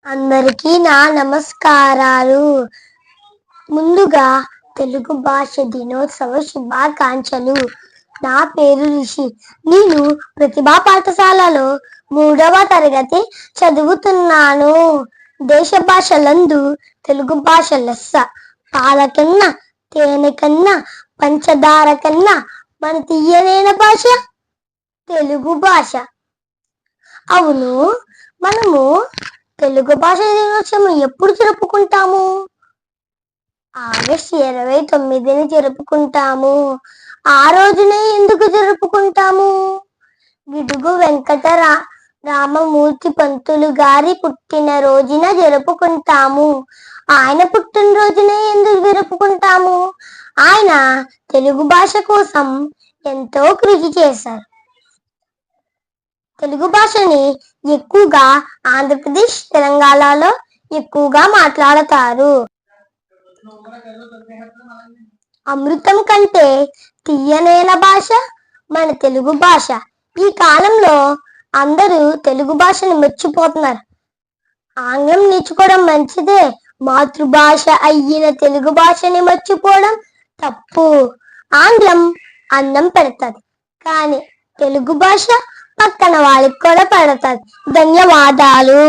అందరికీ నా నమస్కారాలు. ముందుగా తెలుగు భాష దినోత్సవ శుభాకాంక్షలు. నా పేరు రిషి. నేను ప్రతిభా పాఠశాలలో 3వ తరగతి చదువుతున్నాను. దేశ భాషలందు తెలుగు భాష లెస్స. పాల కన్నా, తేనె కన్నా, పంచదార కన్నా మన తీయనైన భాష తెలుగు భాష. అవును, మనము తెలుగు భాష దినోత్సవం ఎప్పుడు జరుపుకుంటాము? ఆగస్టు 29ని జరుపుకుంటాము. ఆ రోజునే ఎందుకు జరుపుకుంటాము? గిడుగు వెంకట రామమూర్తి పంతులు గారి పుట్టిన రోజున జరుపుకుంటాము. ఆయన పుట్టినరోజునే ఎందుకు జరుపుకుంటాము? ఆయన తెలుగు భాష కోసం ఎంతో కృషి చేశారు. తెలుగు భాషని ఎక్కువగా ఆంధ్రప్రదేశ్, తెలంగాణలో ఎక్కువగా మాట్లాడతారు. అమృతం కంటే తీయనైన భాష మన తెలుగు భాష. ఈ కాలంలో అందరూ తెలుగు భాషని మర్చిపోతున్నారు. ఆంగ్లం నేర్చుకోవడం మంచిదే, మాతృభాష అయిన తెలుగు భాషని మర్చిపోవడం తప్పు. ఆంగ్లం అన్నం పెడతది, కానీ తెలుగు భాష పక్కన వాళ్ళకి కూడా పెడతది. ధన్యవాదాలు.